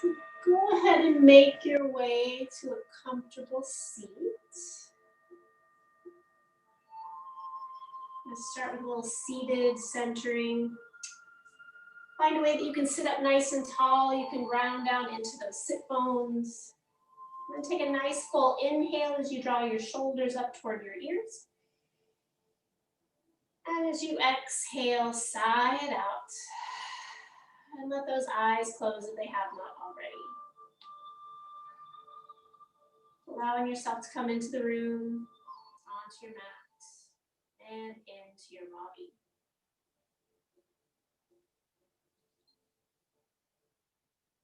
So go ahead and make your way to a comfortable seat. Let's start with a little seated centering. Find a way that you can sit up nice and tall. You can ground down into those sit bones. And take a nice full inhale as you draw your shoulders up toward your ears. And as you exhale, sigh it out. And let those eyes close if they have not already. Allowing yourself to come into the room, onto your mat, and into your body.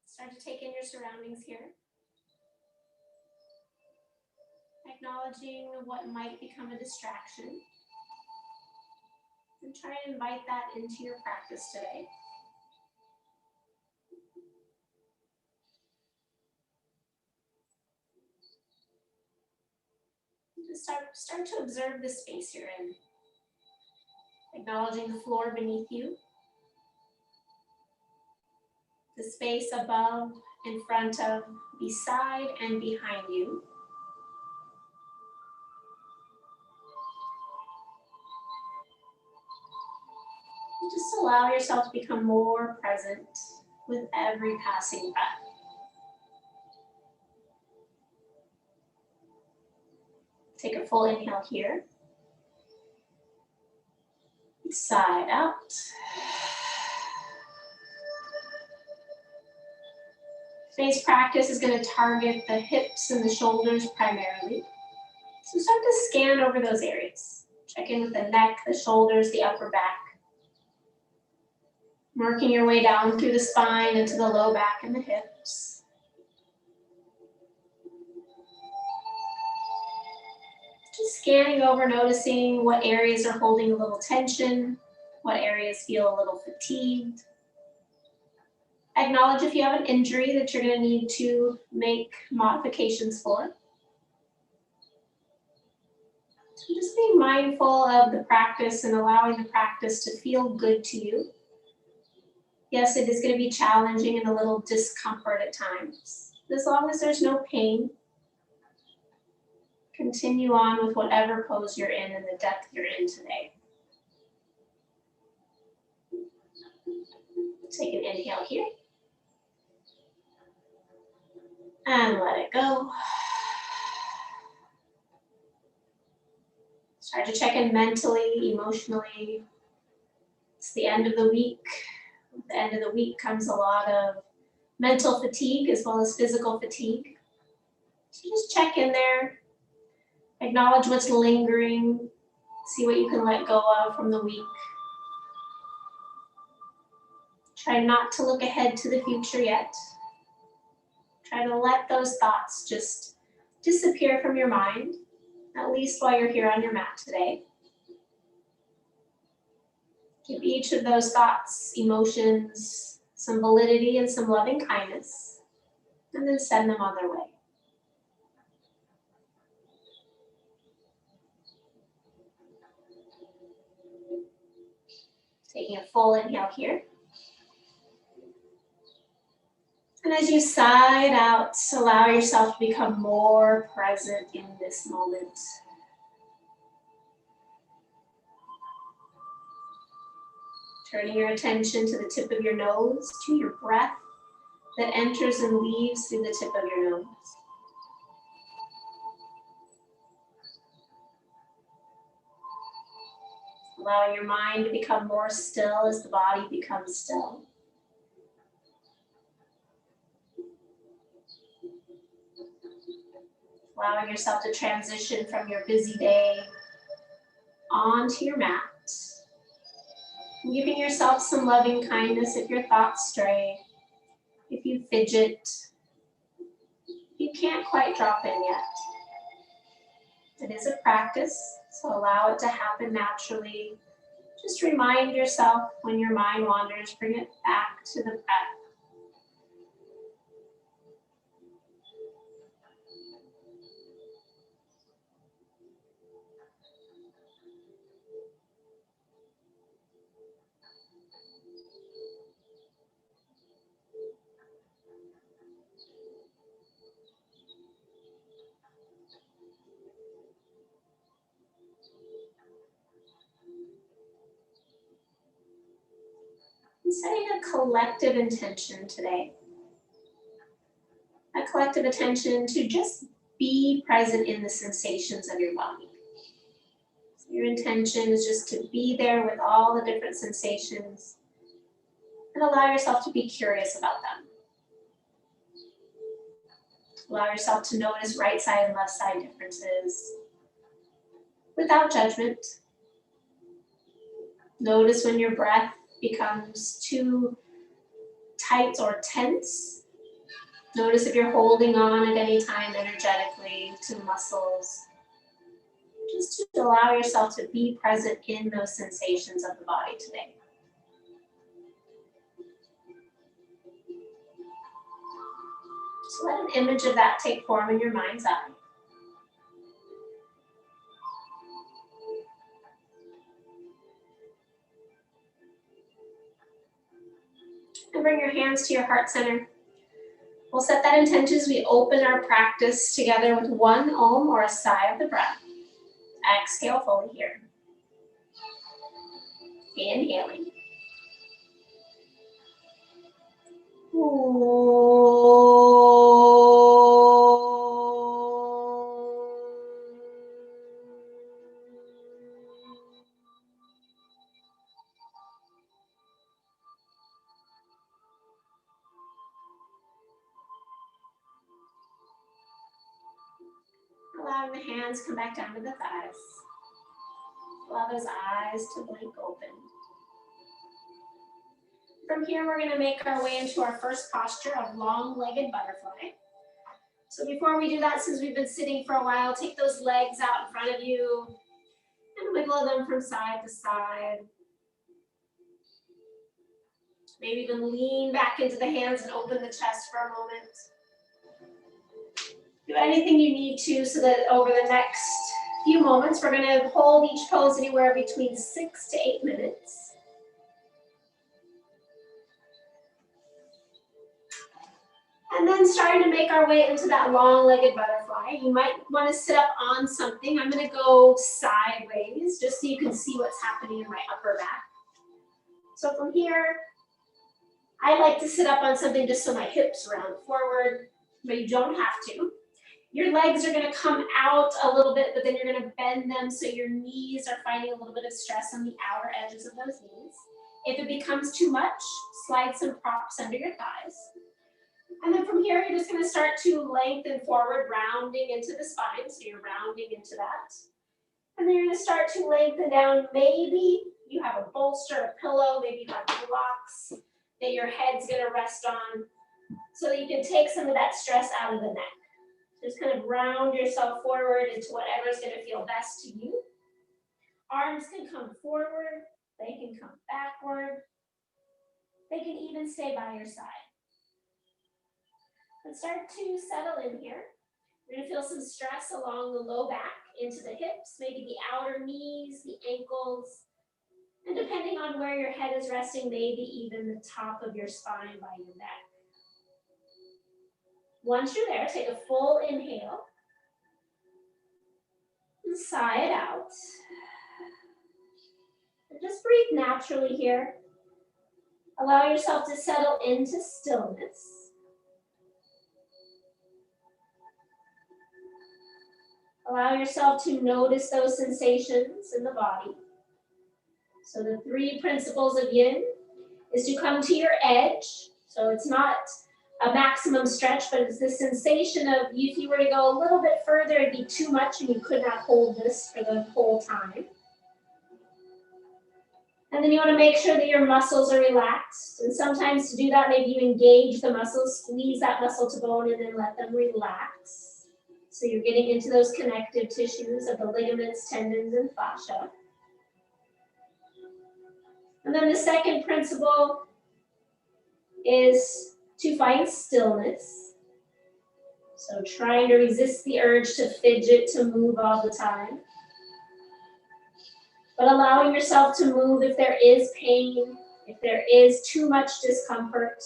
Start to take in your surroundings here. Acknowledging what might become a distraction. And try and invite that into your practice today. Just start to observe the space you're in. Acknowledging the floor beneath you. The space above, in front of, beside, and behind you. Just allow yourself to become more present with every passing breath. Take a full inhale here. Side out. Today's practice is going to target the hips and the shoulders primarily. So start to scan over those areas. Check in with the neck, the shoulders, the upper back. Working your way down through the spine into the low back and the hips. Just scanning over, noticing what areas are holding a little tension, what areas feel a little fatigued. Acknowledge if you have an injury that you're going to need to make modifications for. So just being mindful of the practice and allowing the practice to feel good to you. Yes, it is going to be challenging and a little discomfort at times. As long as there's no pain, continue on with whatever pose you're in and the depth you're in today. Take an inhale here. And let it go. Start to check in mentally, emotionally. It's the end of the week. At the end of the week comes a lot of mental fatigue as well as physical fatigue. So just check in there. Acknowledge what's lingering. See what you can let go of from the week. Try not to look ahead to the future yet. Try to let those thoughts just disappear from your mind, at least while you're here on your mat today. Give each of those thoughts, emotions, some validity and some loving kindness, and then send them on their way. Taking a full inhale here. And as you sigh out, allow yourself to become more present in this moment. Turning your attention to the tip of your nose, to your breath that enters and leaves through the tip of your nose. Allowing your mind to become more still as the body becomes still. Allowing yourself to transition from your busy day onto your mat. And giving yourself some loving kindness if your thoughts stray, if you fidget, you can't quite drop in yet. It is a practice, so allow it to happen naturally. Just remind yourself when your mind wanders, bring it back to the breath. setting a collective intention today. A collective attention to just be present in the sensations of your body. So your intention is just to be there with all the different sensations and allow yourself to be curious about them. Allow yourself to notice right side and left side differences without judgment. Notice when your breath becomes too tight or tense. Notice if you're holding on at any time energetically to muscles. Just to allow yourself to be present in those sensations of the body today. So let an image of that take form in your mind's eye. And bring your hands to your heart center. We'll set that intention as we open our practice together with one Om or a sigh of the breath. Exhale fully here. Inhaling. Allowing the hands come back down to the thighs. Allow those eyes to blink open. From here, we're going to make our way into our first posture of long-legged butterfly. So before we do that, since we've been sitting for a while, take those legs out in front of you and wiggle them from side to side. Maybe even lean back into the hands and open the chest for a moment. Do anything you need to so that over the next few moments, we're going to hold each pose anywhere between 6 to 8 minutes. And then starting to make our way into that long-legged butterfly. You might want to sit up on something. I'm going to go sideways just so you can see what's happening in my upper back. So from here, I like to sit up on something just so my hips round forward, but you don't have to. Your legs are going to come out a little bit, but then you're going to bend them so your knees are finding a little bit of stress on the outer edges of those knees. If it becomes too much, slide some props under your thighs. And then from here, you're just going to start to lengthen forward, rounding into the spine. So you're rounding into that. And then you're going to start to lengthen down. Maybe you have a bolster, a pillow, maybe you have blocks that your head's going to rest on so that you can take some of that stress out of the neck. Just kind of round yourself forward into whatever is going to feel best to you. Arms can come forward. They can come backward. They can even stay by your side. And start to settle in here. You're going to feel some stress along the low back, into the hips, maybe the outer knees, the ankles, and depending on where your head is resting, maybe even the top of your spine by your neck. Once you're there, take a full inhale and sigh it out. And just breathe naturally here. Allow yourself to settle into stillness. Allow yourself to notice those sensations in the body. So the 3 principles of Yin is to come to your edge. So it's not a maximum stretch, but it's the sensation of if you were to go a little bit further, it'd be too much and you could not hold this for the whole time. And then you want to make sure that your muscles are relaxed. And sometimes to do that, maybe you engage the muscles, squeeze that muscle to bone, and then let them relax. So you're getting into those connective tissues of the ligaments, tendons, and fascia. And then the second principle is to find stillness. So trying to resist the urge to fidget, to move all the time. But allowing yourself to move if there is pain, if there is too much discomfort,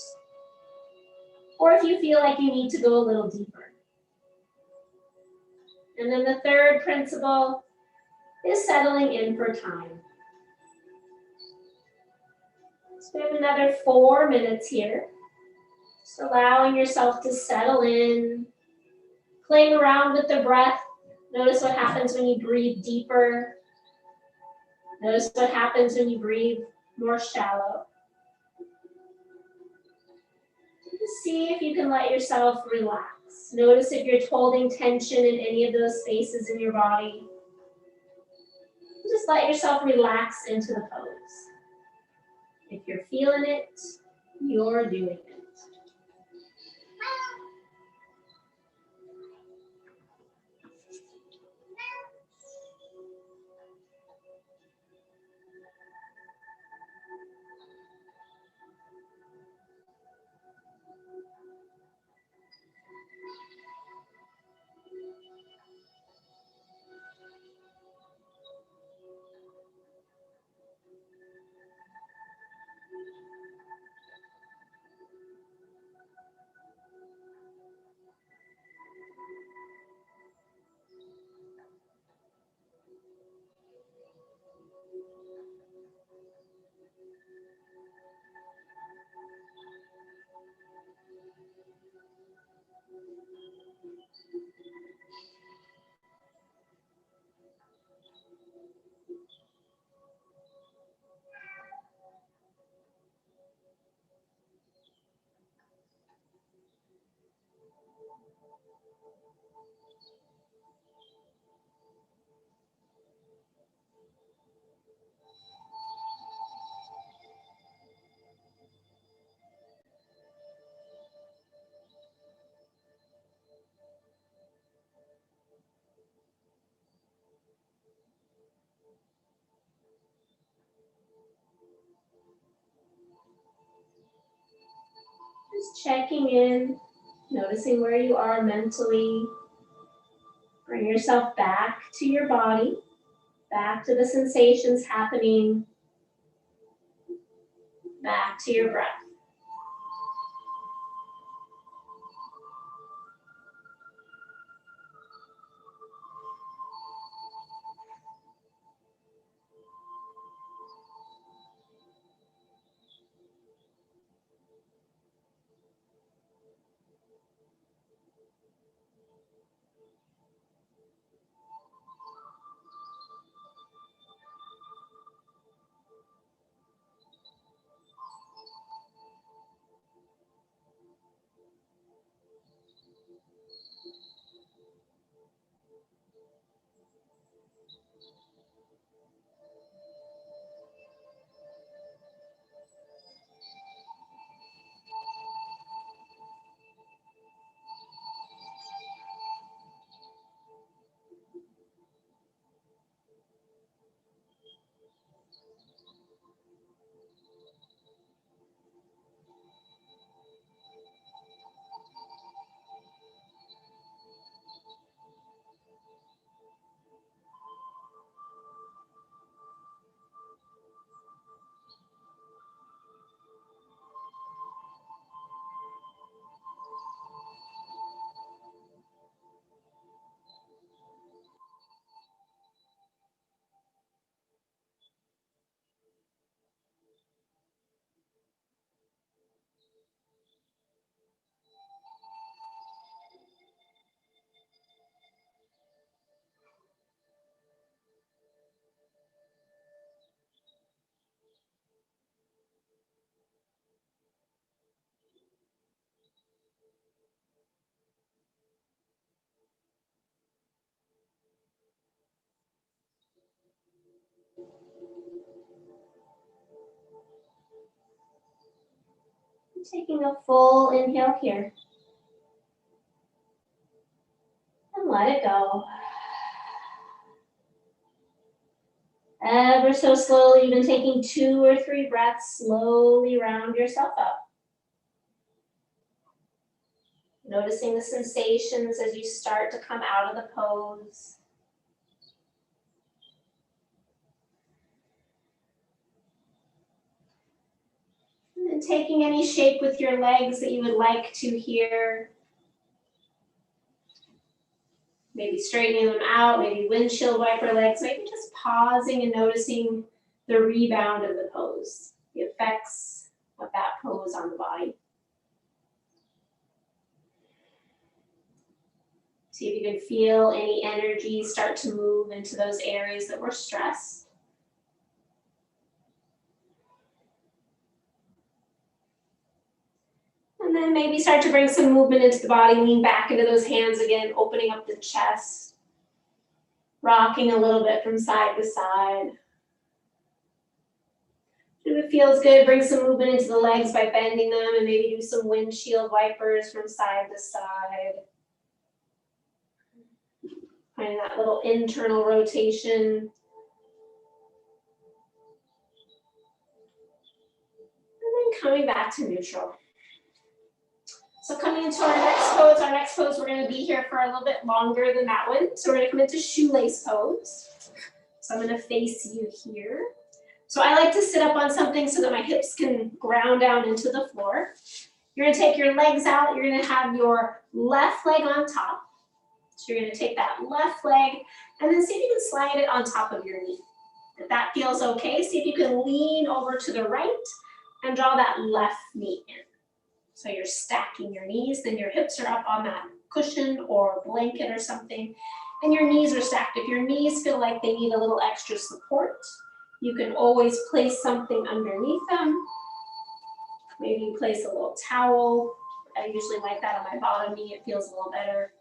or if you feel like you need to go a little deeper. And then the third principle is settling in for time. So we have another 4 minutes here. Just allowing yourself to settle in, playing around with the breath. Notice what happens when you breathe deeper. Notice what happens when you breathe more shallow. Just see if you can let yourself relax. Notice if you're holding tension in any of those spaces in your body. Just let yourself relax into the pose. If you're feeling it, you're doing it. Just checking in, noticing where you are mentally. Bring yourself back to your body, back to the sensations happening, back to your breath. Taking a full inhale here. And let it go. Ever so slowly, even taking 2 or 3 breaths, slowly round yourself up. Noticing the sensations as you start to come out of the pose. And then taking any shape with your legs that you would like to here. Maybe straightening them out, maybe windshield wiper legs, maybe just pausing and noticing the rebound of the pose. the effects of that pose on the body. See if you can feel any energy start to move into those areas that were stressed. And then maybe start to bring some movement into the body, lean back into those hands again, opening up the chest, rocking a little bit from side to side. If it feels good, bring some movement into the legs by bending them and maybe do some windshield wipers from side to side. Finding that little internal rotation. And then coming back to neutral. So coming into our next pose, we're going to be here for a little bit longer than that one. So we're going to come into shoelace pose. So I'm going to face you here. So I like to sit up on something so that my hips can ground down into the floor. You're going to take your legs out. You're going to have your left leg on top. So you're going to take that left leg and then see if you can slide it on top of your knee. If that feels okay, see if you can lean over to the right and draw that left knee in. So you're stacking your knees, then your hips are up on that cushion or blanket or something, and your knees are stacked. If your knees feel like they need a little extra support, you can always place something underneath them. Maybe you place a little towel. I usually like that on my bottom knee, it feels a little better.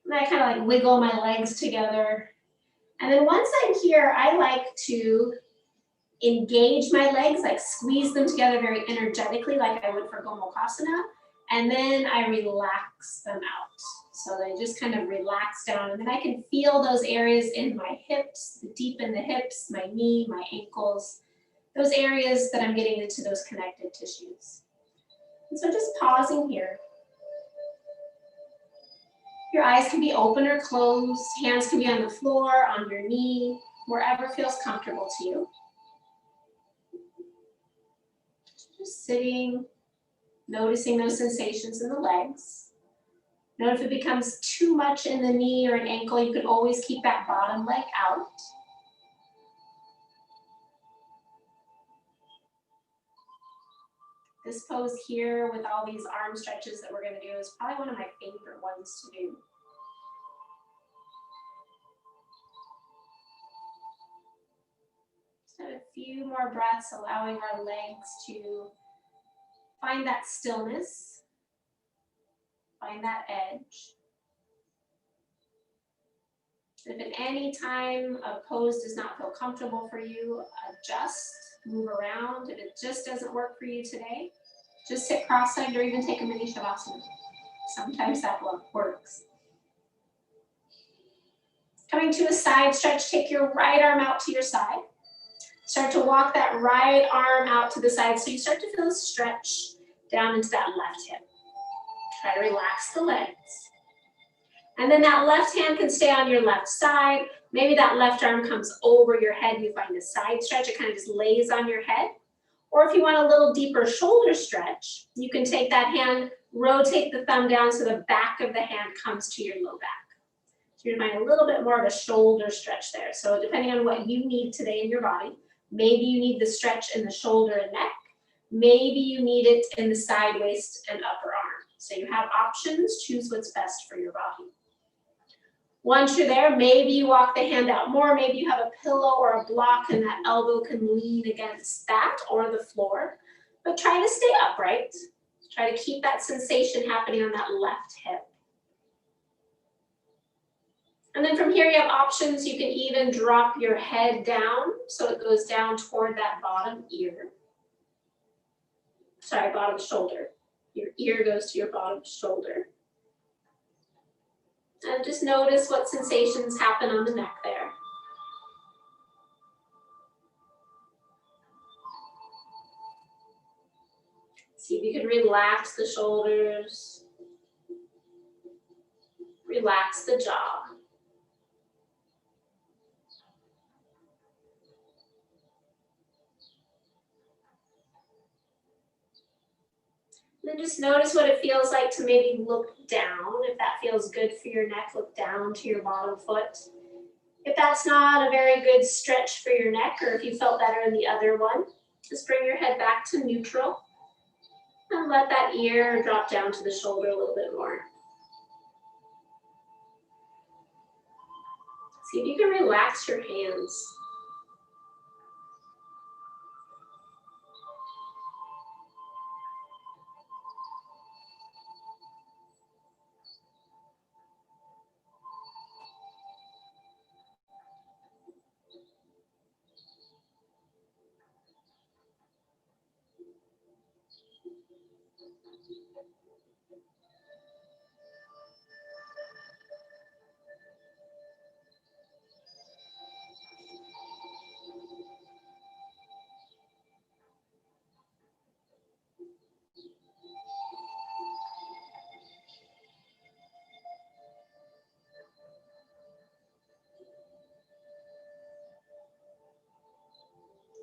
And I kind of like wiggle my legs together. And then once I'm here, I like to engage my legs, like squeeze them together very energetically like I would for Gomukhasana. And then I relax them out. So they just kind of relax down. And then I can feel those areas in my hips, deep in the hips, my knee, my ankles, those areas that I'm getting into those connective tissues. And so just pausing here. Your eyes can be open or closed. Hands can be on the floor, on your knee, wherever feels comfortable to you. Just sitting, noticing those sensations in the legs. Note if it becomes too much in the knee or an ankle, you can always keep that bottom leg out. This pose here with all these arm stretches that we're going to do is probably one of my favorite ones to do. Just have a few more breaths, allowing our legs to find that stillness, find that edge. If at any time a pose does not feel comfortable for you, adjust, move around. If it just doesn't work for you today, just sit cross-legged or even take a mini shavasana. Sometimes that works. Coming to a side stretch, take your right arm out to your side. Start to walk that right arm out to the side so you start to feel a stretch down into that left hip. Try to relax the legs. And then that left hand can stay on your left side. Maybe that left arm comes over your head. You find a side stretch. It kind of just lays on your head. Or if you want a little deeper shoulder stretch, you can take that hand, rotate the thumb down so the back of the hand comes to your low back. So you're going to find a little bit more of a shoulder stretch there. So depending on what you need today in your body, maybe you need the stretch in the shoulder and neck. Maybe you need it in the side, waist, and upper arm. So you have options. Choose what's best for your body. Once you're there, maybe you walk the hand out more. Maybe you have a pillow or a block and that elbow can lean against that or the floor. But try to stay upright. Try to keep that sensation happening on that left hip. And then from here you have options. You can even drop your head down so it goes down toward that bottom ear. Sorry, bottom shoulder. Your ear goes to your bottom shoulder. And just notice what sensations happen on the neck there. See if you can relax the shoulders. Relax the jaw. Then just notice what it feels like to maybe look down. If that feels good for your neck, look down to your bottom foot. If that's not a very good stretch for your neck, or if you felt better in the other one, Just bring your head back to neutral and let that ear drop down to the shoulder a little bit more. See if you can relax your hands.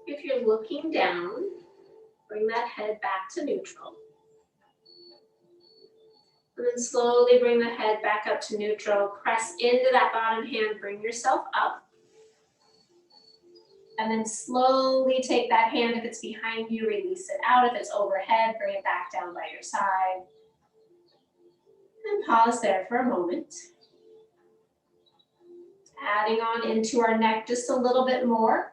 If you're looking down, bring that head back to neutral. And then slowly bring the head back up to neutral. Press into that bottom hand, bring yourself up. And then slowly take that hand, if it's behind you, release it out. If it's overhead, bring it back down by your side. And pause there for a moment. Adding on into our neck just a little bit more.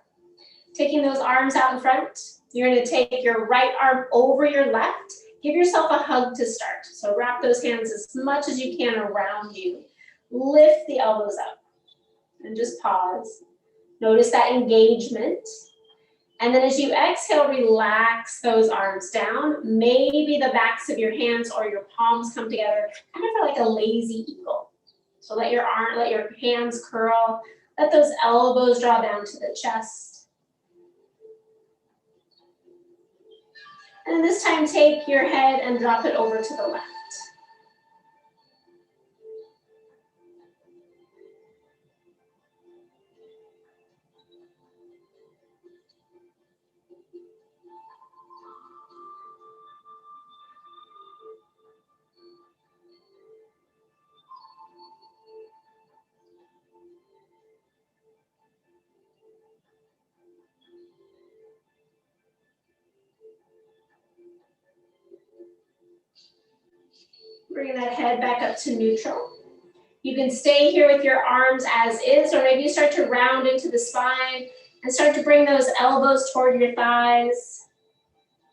Taking those arms out in front. You're going to take your right arm over your left. Give yourself a hug to start. So wrap those hands as much as you can around you. Lift the elbows up. And just pause. Notice that engagement. And then as you exhale, relax those arms down. Maybe the backs of your hands or your palms come together, kind of for like a lazy eagle. So let your hands curl. Let those elbows draw down to the chest. And this time, take your head and drop it over to the left. Bring that head back up to neutral. You can stay here with your arms as is, or maybe you start to round into the spine and start to bring those elbows toward your thighs.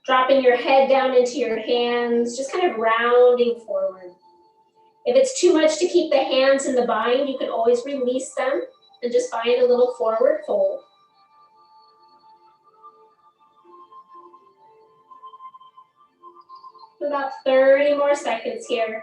Dropping your head down into your hands, just kind of rounding forward. If it's too much to keep the hands in the bind, you can always release them and just find a little forward fold. About 30 more seconds here.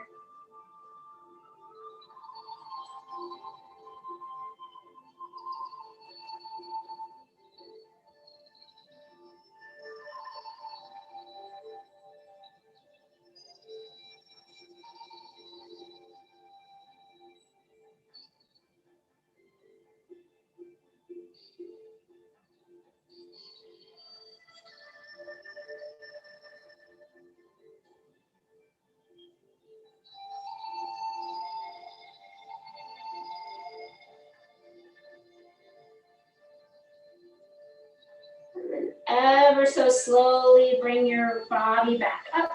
Ever so slowly bring your body back up.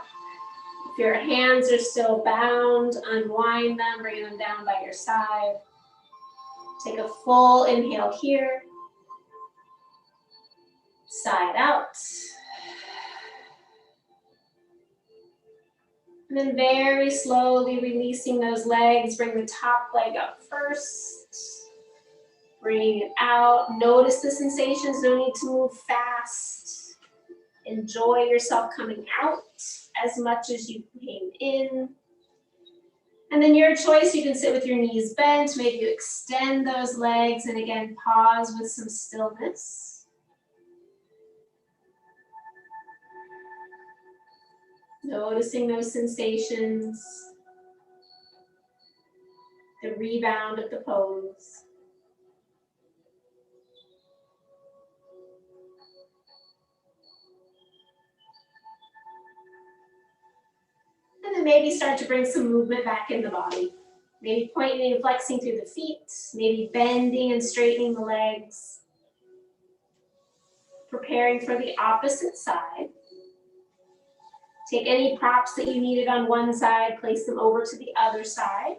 If your hands are still bound, unwind them, bring them down by your side. Take a full inhale here. Side out. And then very slowly releasing those legs, bring the top leg up first. Bring it out. Notice the sensations, no need to move fast. Enjoy yourself coming out as much as you came in. And then your choice, you can sit with your knees bent, maybe you extend those legs, and again, pause with some stillness. Noticing those sensations, the rebound of the pose. And then maybe start to bring some movement back in the body. Maybe pointing and flexing through the feet, maybe bending and straightening the legs. Preparing for the opposite side. Take any props that you needed on one side, place them over to the other side.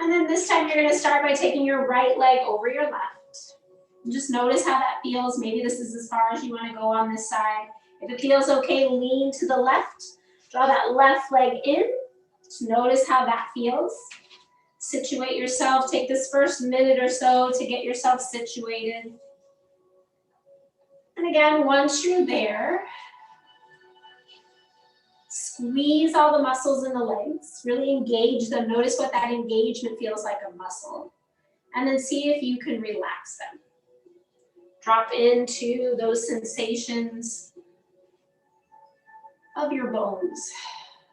And then this time you're going to start by taking your right leg over your left. Just notice how that feels. Maybe this is as far as you want to go on this side. If it feels okay, lean to the left. Draw that left leg in. Just notice how that feels. Situate yourself. Take this first minute or so to get yourself situated. And again, once you're there, squeeze all the muscles in the legs. Really engage them. Notice what that engagement feels like a muscle. And then see if you can relax them. Drop into those sensations of your bones,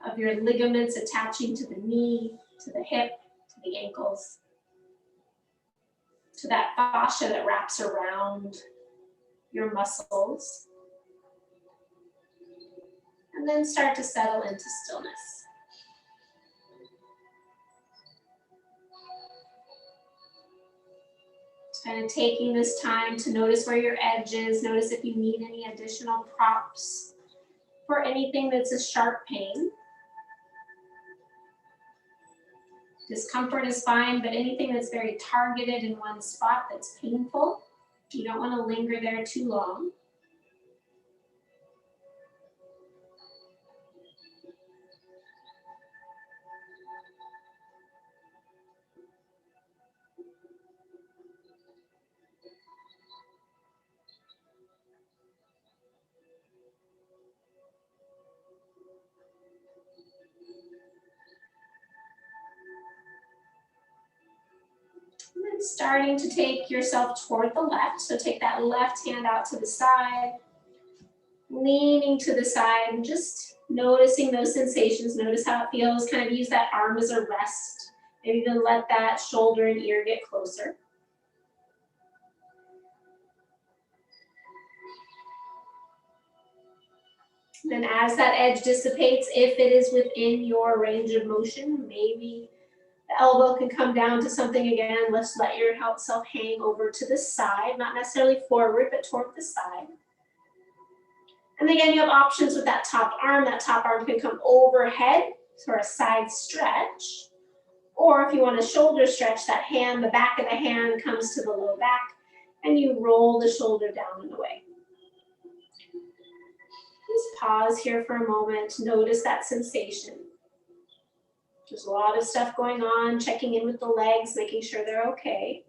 of your ligaments attaching to the knee, to the hip, to the ankles, to that fascia that wraps around your muscles. And then start to settle into stillness. Just kind of taking this time to notice where your edge is, notice if you need any additional props for anything that's a sharp pain. Discomfort is fine, but anything that's very targeted in one spot that's painful, you don't want to linger there too long. And then starting to take yourself toward the left. So take that left hand out to the side, leaning to the side and just noticing those sensations. Notice how it feels. Kind of use that arm as a rest. Maybe even let that shoulder and ear get closer. Then as that edge dissipates, if it is within your range of motion, maybe the elbow can come down to something again. Let's let yourself hang over to the side, not necessarily forward, but toward the side. And again, you have options with that top arm. That top arm can come overhead for a side stretch. Or if you want a shoulder stretch, that hand, the back of the hand comes to the low back and you roll the shoulder down and away. Just pause here for a moment. Notice that sensation. There's a lot of stuff going on, checking in with the legs, making sure they're okay.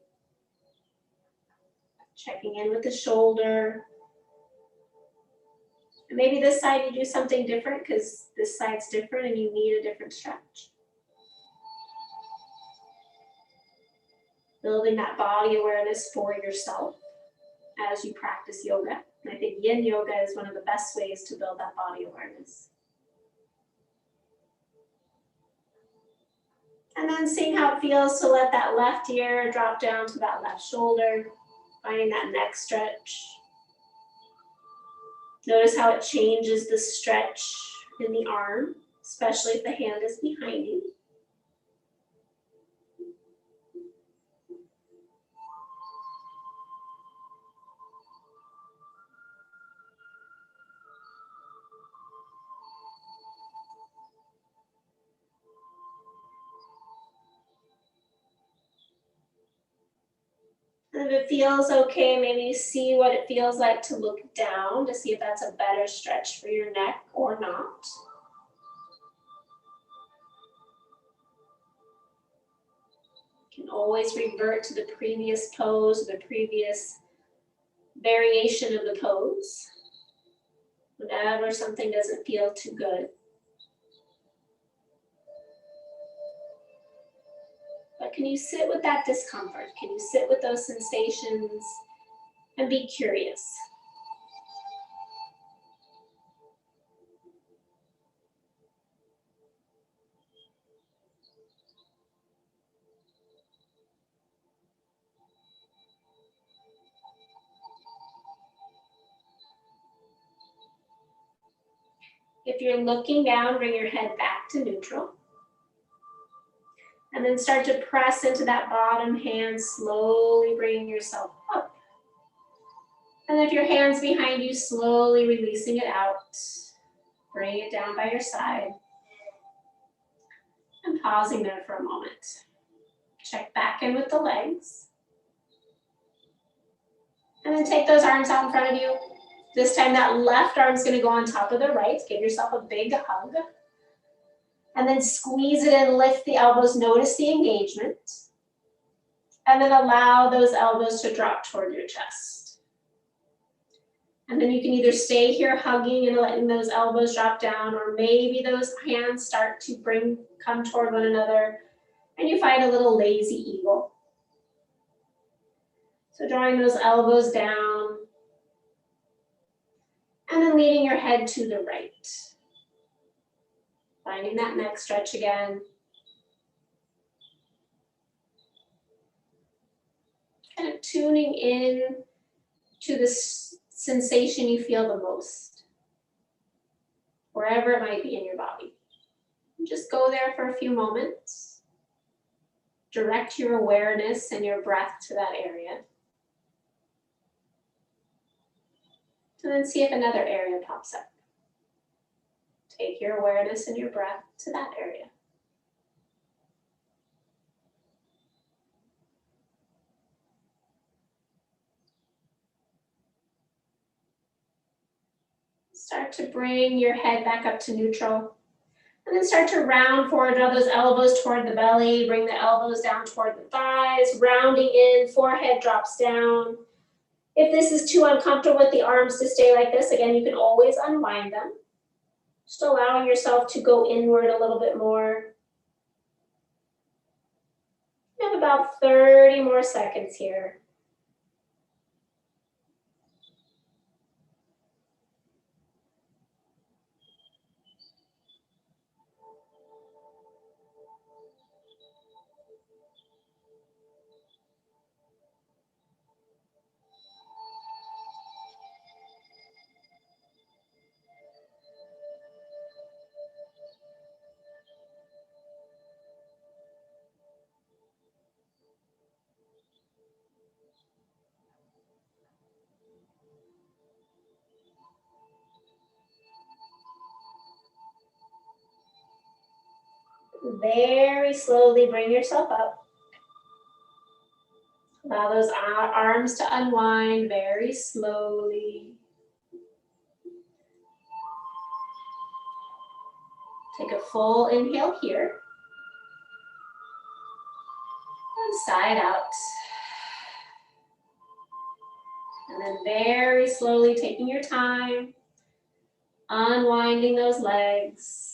Checking in with the shoulder. And maybe this side you do something different because this side's different and you need a different stretch. Building that body awareness for yourself as you practice yoga. And I think Yin Yoga is one of the best ways to build that body awareness. And then seeing how it feels to let that left ear drop down to that left shoulder, finding that neck stretch. Notice how it changes the stretch in the arm, especially if the hand is behind you. And if it feels okay, maybe see what it feels like to look down to see if that's a better stretch for your neck or not. You can always revert to the previous pose, the previous variation of the pose, whenever something doesn't feel too good. But can you sit with that discomfort? Can you sit with those sensations and be curious? If you're looking down, bring your head back to neutral. And then start to press into that bottom hand, slowly bringing yourself up. And if your hand's behind you, slowly releasing it out. Bring it down by your side. And pausing there for a moment. Check back in with the legs. And then take those arms out in front of you. This time that left arm's gonna go on top of the right. Give yourself a big hug. And then squeeze it in, lift the elbows, notice the engagement. And then allow those elbows to drop toward your chest. And then you can either stay here hugging and letting those elbows drop down, or maybe those hands start to come toward one another, and you find a little lazy eagle. So drawing those elbows down, and then leading your head to the right. Finding that neck stretch again. Kind of tuning in to the sensation you feel the most, wherever it might be in your body. Just go there for a few moments. Direct your awareness and your breath to that area. And then see if another area pops up. Take your awareness and your breath to that area. Start to bring your head back up to neutral. And then start to round forward, draw those elbows toward the belly, bring the elbows down toward the thighs, rounding in, forehead drops down. If this is too uncomfortable with the arms to stay like this, again, you can always unwind them. Just allowing yourself to go inward a little bit more. You have about 30 more seconds here. Very slowly bring yourself up. Allow those arms to unwind very slowly. Take a full inhale here. And side out. And then very slowly taking your time, unwinding those legs.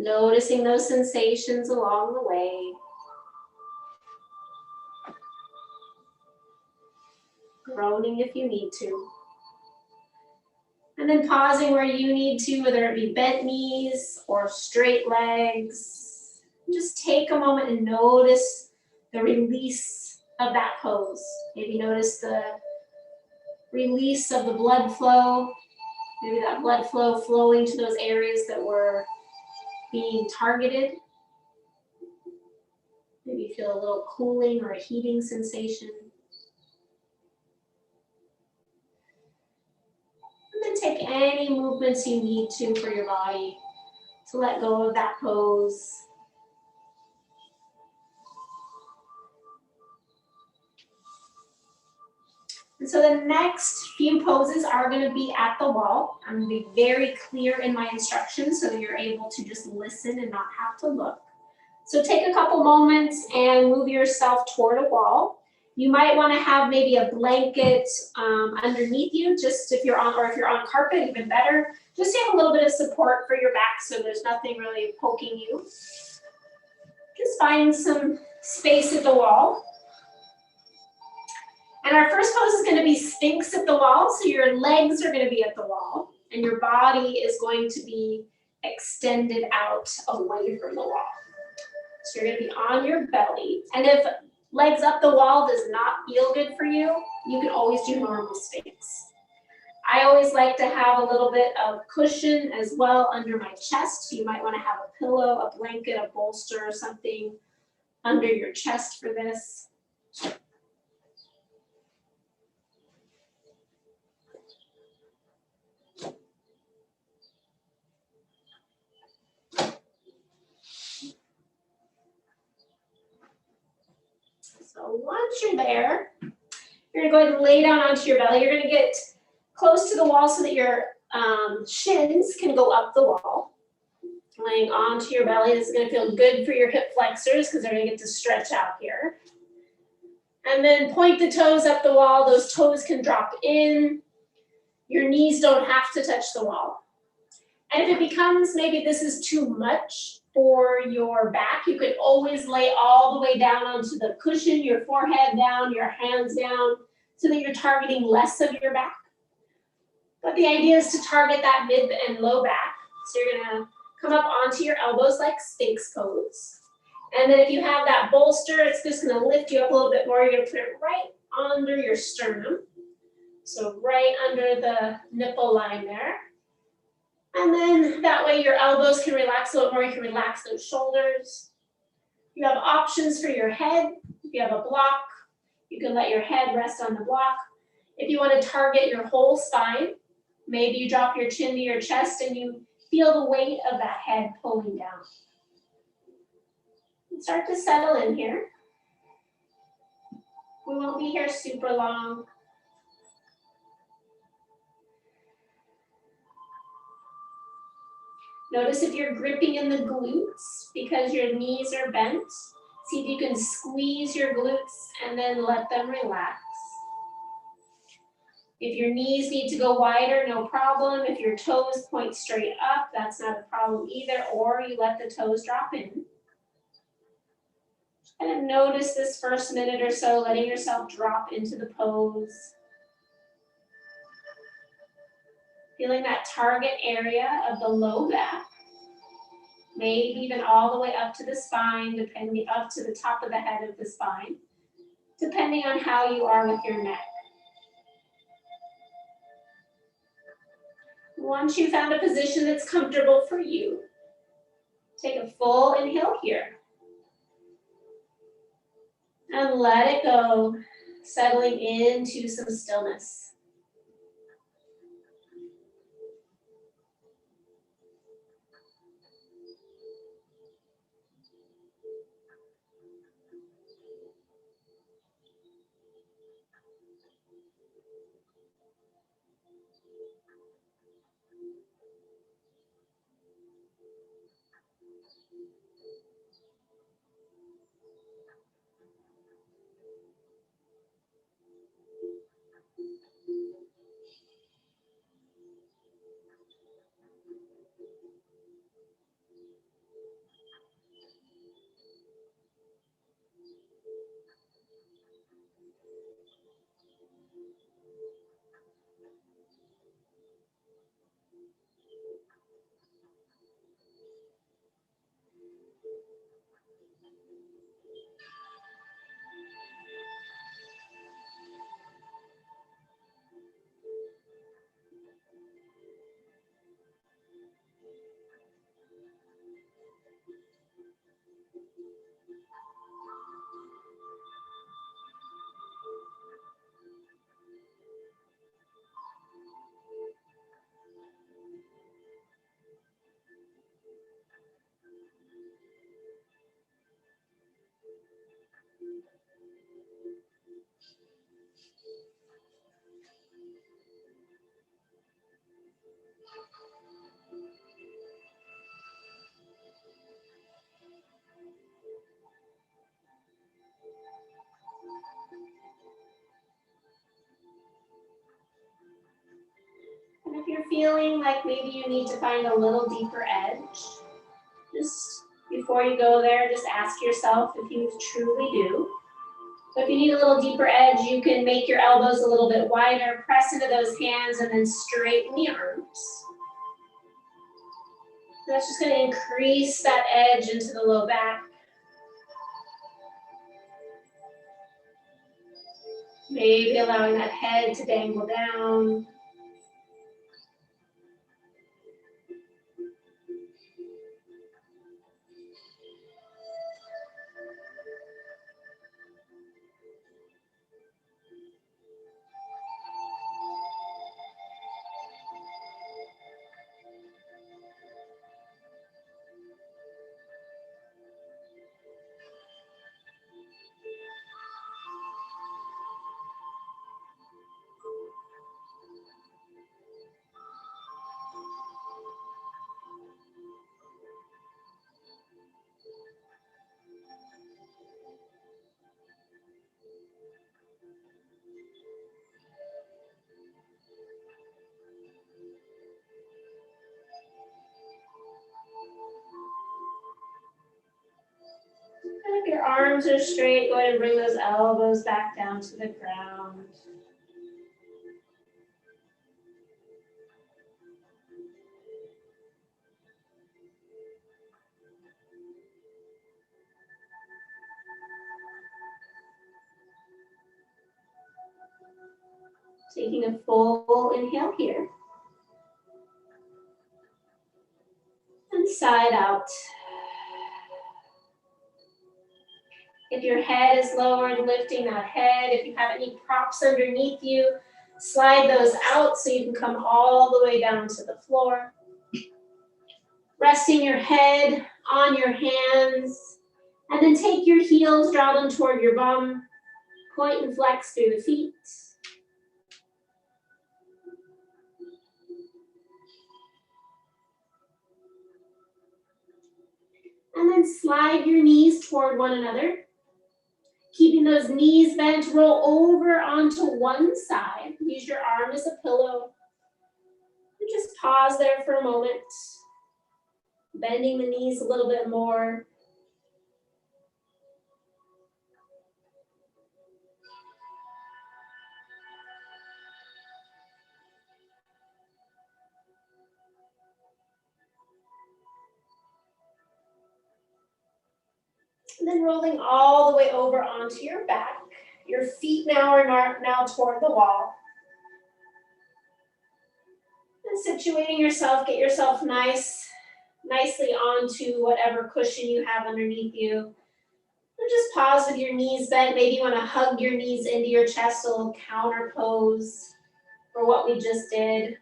Noticing those sensations along the way. Groaning if you need to. And then pausing where you need to, whether it be bent knees or straight legs. Just take a moment and notice the release of that pose. Maybe notice the release of the blood flow. Maybe that blood flow flowing to those areas that were being targeted. Maybe you feel a little cooling or a heating sensation. And then take any movements you need to for your body to let go of that pose. And so the next few poses are going to be at the wall. I'm going to be very clear in my instructions so that you're able to just listen and not have to look. So take a couple moments and move yourself toward a wall. You might want to have maybe a blanket underneath you, just if you're on carpet, even better. Just to have a little bit of support for your back so there's nothing really poking you. Just find some space at the wall. And our first pose is going to be Sphinx at the wall. So your legs are going to be at the wall and your body is going to be extended out away from the wall. So you're going to be on your belly. And if legs up the wall does not feel good for you, you can always do normal Sphinx. I always like to have a little bit of cushion as well under my chest. So you might want to have a pillow, a blanket, a bolster, or something under your chest for this. So once you're there, you're gonna go ahead and lay down onto your belly. You're gonna get close to the wall so that your shins can go up the wall. Laying onto your belly, this is gonna feel good for your hip flexors because they're gonna get to stretch out here. And then point the toes up the wall. Those toes can drop in. Your knees don't have to touch the wall. And if it becomes, maybe this is too much for your back, you could always lay all the way down onto the cushion, your forehead down, your hands down, so that you're targeting less of your back. But the idea is to target that mid and low back. So you're gonna come up onto your elbows like Sphinx pose. And then if you have that bolster, it's just gonna lift you up a little bit more. You're gonna put it right under your sternum. So right under the nipple line there. And then that way your elbows can relax a little more. You can relax those shoulders. You have options for your head. If you have a block, you can let your head rest on the block. If you want to target your whole spine, maybe you drop your chin to your chest and you feel the weight of that head pulling down. And start to settle in here. We won't be here super long. Notice if you're gripping in the glutes because your knees are bent. See if you can squeeze your glutes and then let them relax. If your knees need to go wider, no problem. If your toes point straight up, that's not a problem either, or you let the toes drop in. And notice this first minute or so, letting yourself drop into the pose. Feeling that target area of the low back. Maybe even all the way up to the spine, depending up to the top of the head of the spine, depending on how you are with your neck. Once you found a position that's comfortable for you, take a full inhale here. And let it go, settling into some stillness. And if you're feeling like maybe you need to find a little deeper edge, just before you go there, just ask yourself if you truly do. So if you need a little deeper edge, you can make your elbows a little bit wider, press into those hands, and then straighten the arms. That's just going to increase that edge into the low back. Maybe allowing that head to dangle down. your arms are straight, go ahead and bring those elbows back down to the ground. Taking a full inhale here. And side out. If your head is lowered, lifting that head. If you have any props underneath you, slide those out so you can come all the way down to the floor. Resting your head on your hands. And then take your heels, draw them toward your bum. Point and flex through the feet. And then slide your knees toward one another. Keeping those knees bent, roll over onto one side. Use your arm as a pillow. And just pause there for a moment. Bending the knees a little bit more. And then rolling all the way over onto your back. Your feet now are now toward the wall. And situating yourself, get yourself nicely onto whatever cushion you have underneath you. And just pause with your knees bent. Maybe you want to hug your knees into your chest, a little counter pose for what we just did.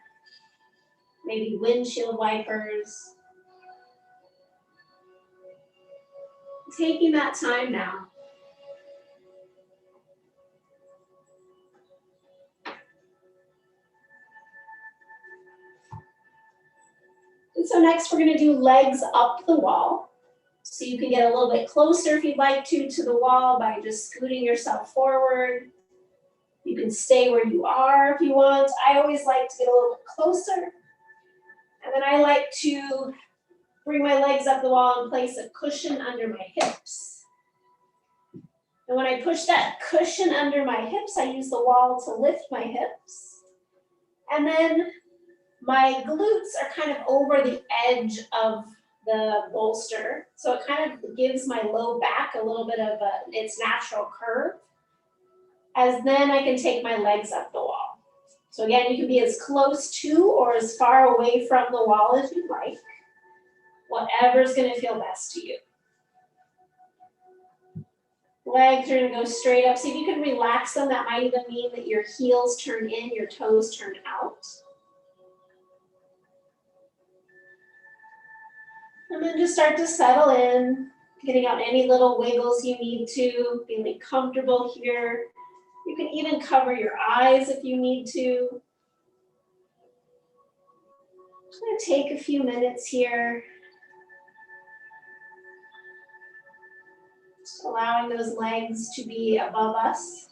Maybe windshield wipers. Taking that time now. And so next we're going to do legs up the wall. So you can get a little bit closer if you'd like to the wall by just scooting yourself forward. You can stay where you are if you want. I always like to get a little bit closer. And then I like to bring my legs up the wall and place a cushion under my hips. And when I push that cushion under my hips, I use the wall to lift my hips. And then my glutes are kind of over the edge of the bolster. So it kind of gives my low back a little bit of its natural curve. As then I can take my legs up the wall. So again, you can be as close to or as far away from the wall as you'd like. Whatever's going to feel best to you. Legs are going to go straight up. See if you can relax them. That might even mean that your heels turn in, your toes turn out. And then just start to settle in, getting out any little wiggles you need to, feeling comfortable here. You can even cover your eyes if you need to. Just going to take a few minutes here. Just allowing those legs to be above us.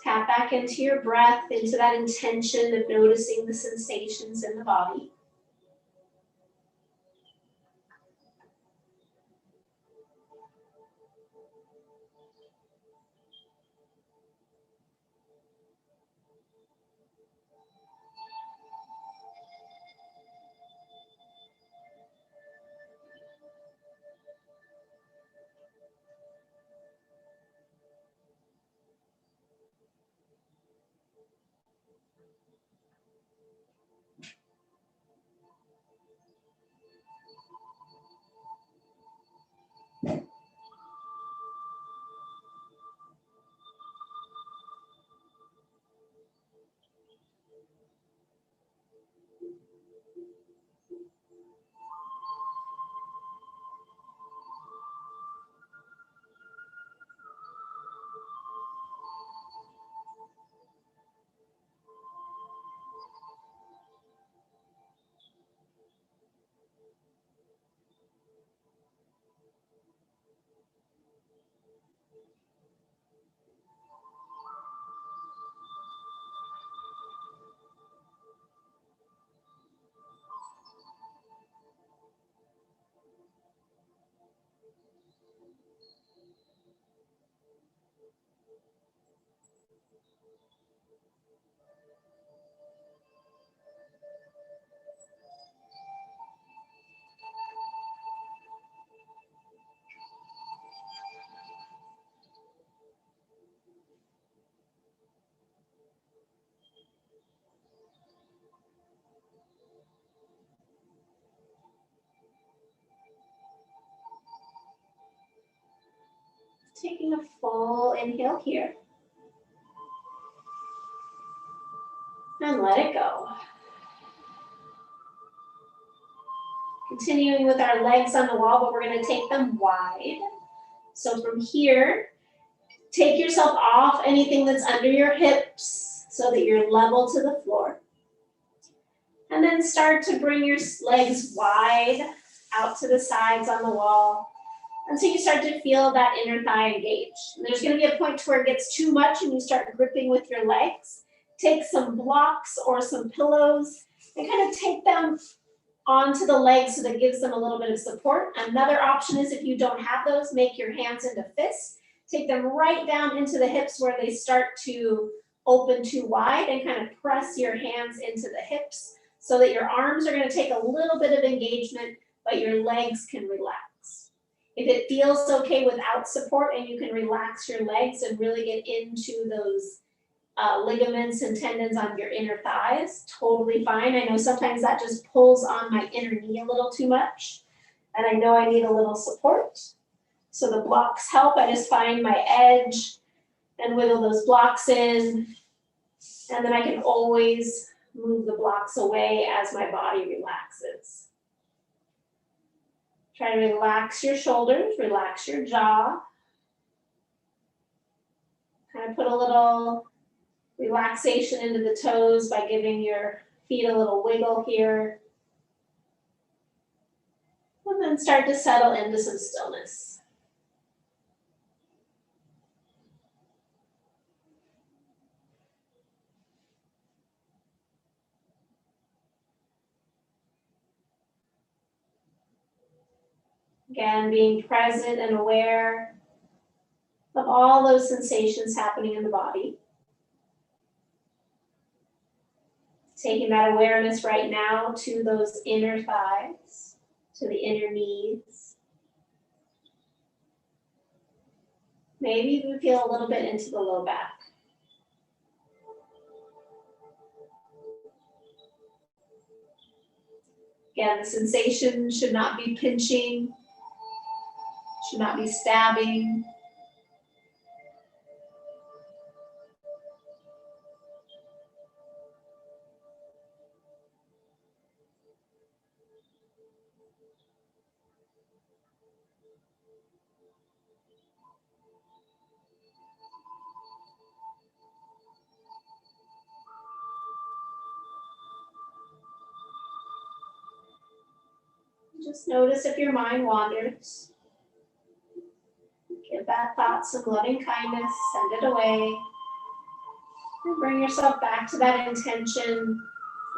Tap back into your breath, into that intention of noticing the sensations in the body. Taking a full inhale here. And let it go. Continuing with our legs on the wall, but we're going to take them wide. So from here, take yourself off anything that's under your hips so that you're level to the floor. And then start to bring your legs wide out to the sides on the wall until you start to feel that inner thigh engage. And there's going to be a point to where it gets too much and you start gripping with your legs. Take some blocks or some pillows and kind of take them onto the legs so that gives them a little bit of support. Another option is if you don't have those, make your hands into fists. Take them right down into the hips where they start to open too wide and kind of press your hands into the hips so that your arms are going to take a little bit of engagement, but your legs can relax. If it feels okay without support and you can relax your legs and really get into those ligaments and tendons on your inner thighs, totally fine. I know sometimes that just pulls on my inner knee a little too much, and I know I need a little support. So the blocks help. I just find my edge and wiggle those blocks in, and then I can always move the blocks away as my body relaxes. Try to relax your shoulders, relax your jaw. Kind of put a little relaxation into the toes by giving your feet a little wiggle here. And then start to settle into some stillness. Again, being present and aware of all those sensations happening in the body. Taking that awareness right now to those inner thighs, to the inner knees. Maybe you feel a little bit into the low back. Again, the sensation should not be pinching, should not be stabbing. Just notice if your mind wanders. Give that thought some loving kindness, send it away. And bring yourself back to that intention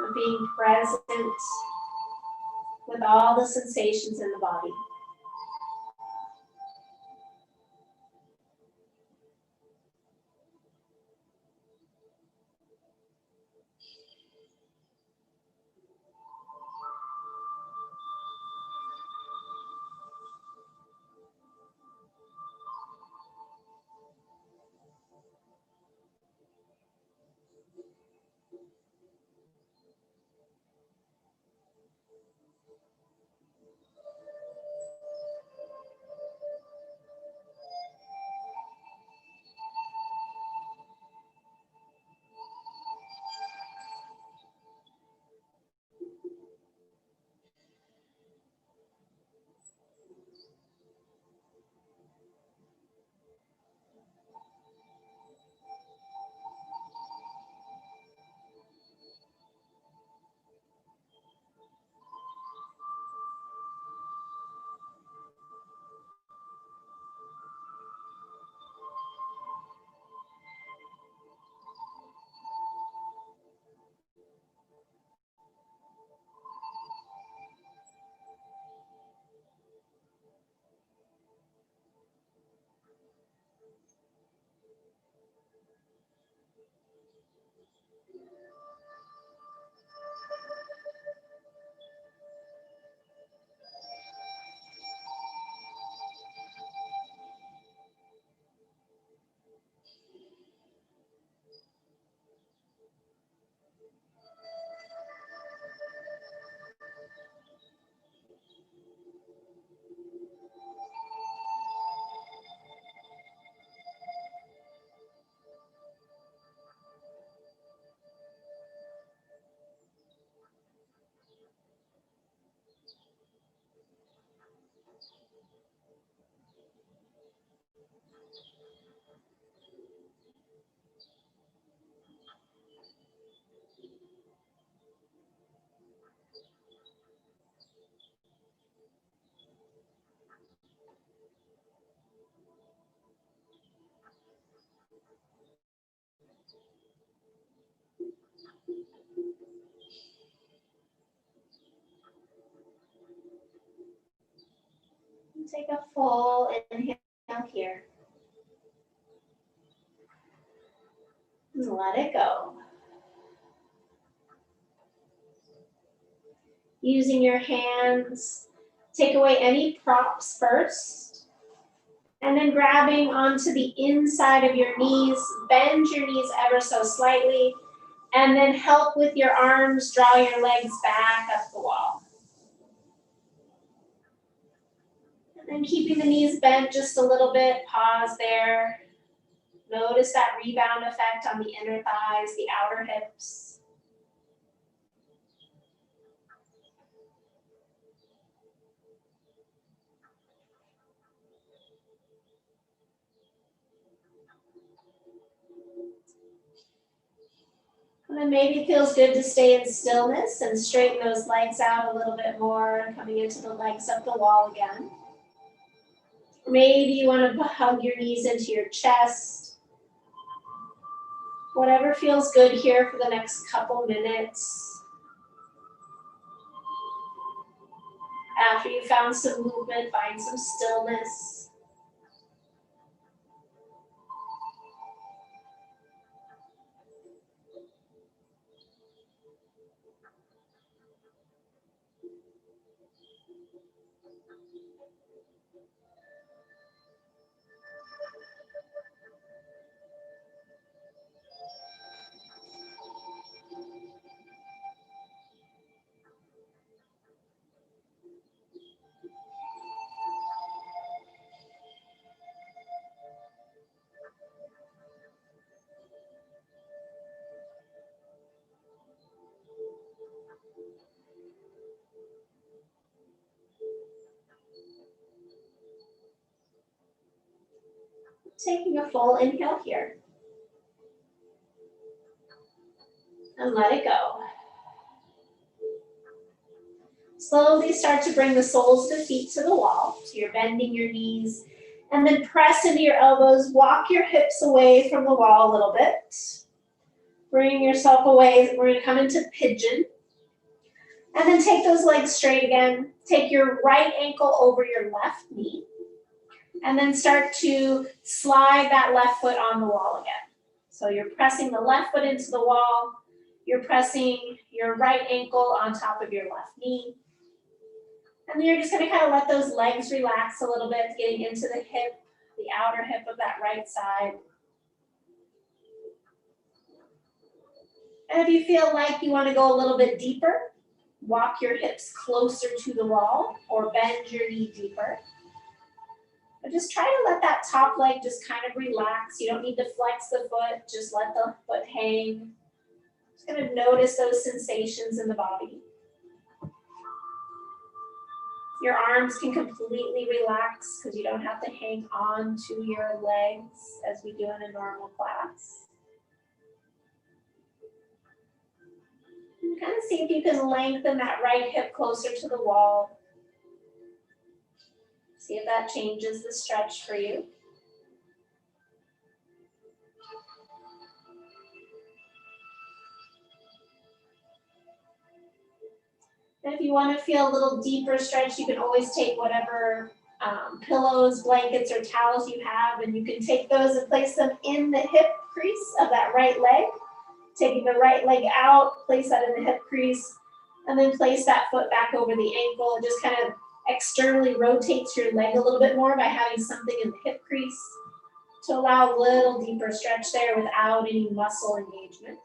of being present with all the sensations in the body. Take a full inhale here. And let it go. Using your hands, take away any props first. And then grabbing onto the inside of your knees, bend your knees ever so slightly. And then help with your arms, draw your legs back up the wall. And then keeping the knees bent just a little bit, pause there. Notice that rebound effect on the inner thighs, the outer hips. And then maybe it feels good to stay in stillness and straighten those legs out a little bit more, coming into the legs up the wall again. Maybe you want to hug your knees into your chest. Whatever feels good here for the next couple minutes. After you found some movement, find some stillness. Taking a full inhale here. And let it go. Slowly start to bring the soles of the feet to the wall. So you're bending your knees. And then press into your elbows. Walk your hips away from the wall a little bit. Bring yourself away. We're going to come into pigeon. And then take those legs straight again. Take your right ankle over your left knee. And then start to slide that left foot on the wall again. So you're pressing the left foot into the wall. You're pressing your right ankle on top of your left knee. And then you're just going to kind of let those legs relax a little bit, getting into the hip, the outer hip of that right side. And if you feel like you want to go a little bit deeper, walk your hips closer to the wall or bend your knee deeper. But just try to let that top leg just kind of relax. You don't need to flex the foot, just let the foot hang. Just going to notice those sensations in the body. Your arms can completely relax because you don't have to hang on to your legs as we do in a normal class. And kind of see if you can lengthen that right hip closer to the wall. See if that changes the stretch for you. And if you want to feel a little deeper stretch, you can always take whatever pillows, blankets, or towels you have, and you can take those and place them in the hip crease of that right leg. Taking the right leg out, place that in the hip crease, and then place that foot back over the ankle. It just kind of externally rotates your leg a little bit more by having something in the hip crease to allow a little deeper stretch there without any muscle engagement.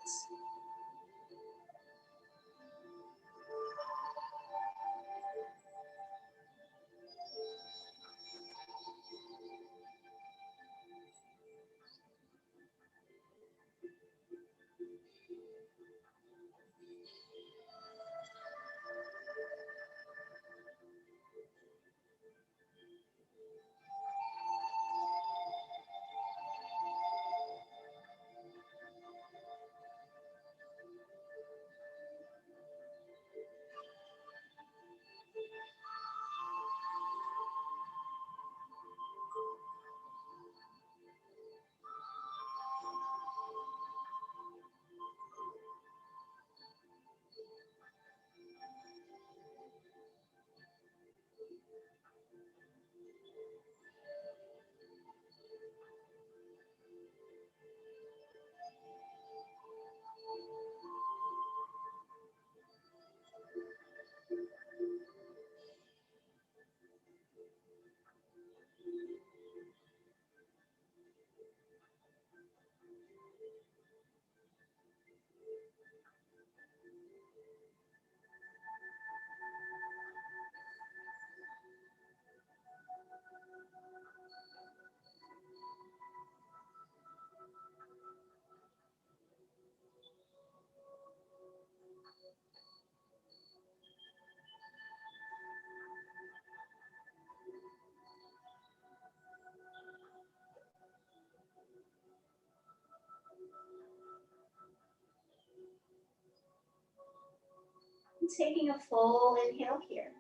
Taking a full inhale here.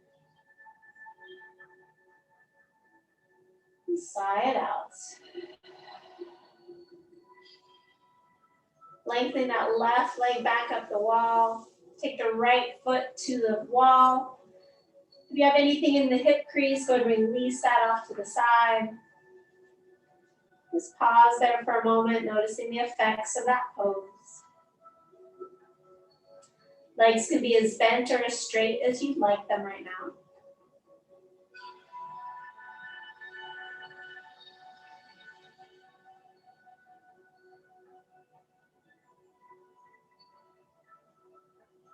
And sigh it out. Lengthen that left leg back up the wall. Take the right foot to the wall. If you have anything in the hip crease, go ahead and release that off to the side. Just pause there for a moment, noticing the effects of that pose. Legs can be as bent or as straight as you'd like them right now.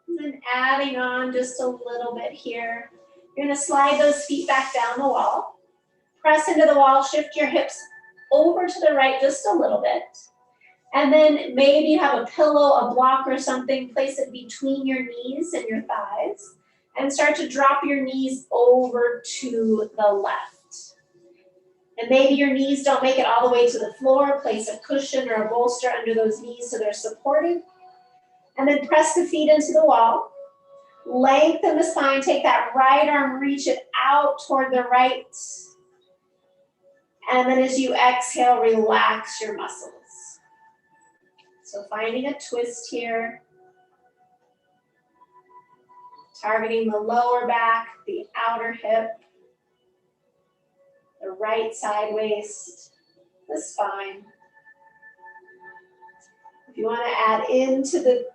And then adding on just a little bit here. You're going to slide those feet back down the wall. Press into the wall, shift your hips over to the right just a little bit. And then maybe you have a pillow, a block or something, place it between your knees and your thighs. And start to drop your knees over to the left. And maybe your knees don't make it all the way to the floor. Place a cushion or a bolster under those knees so they're supported. And then press the feet into the wall. Lengthen the spine. Take that right arm, reach it out toward the right. And then as you exhale, relax your muscles. So finding a twist here. Targeting the lower back, the outer hip, the right side waist, the spine. If you want to add into the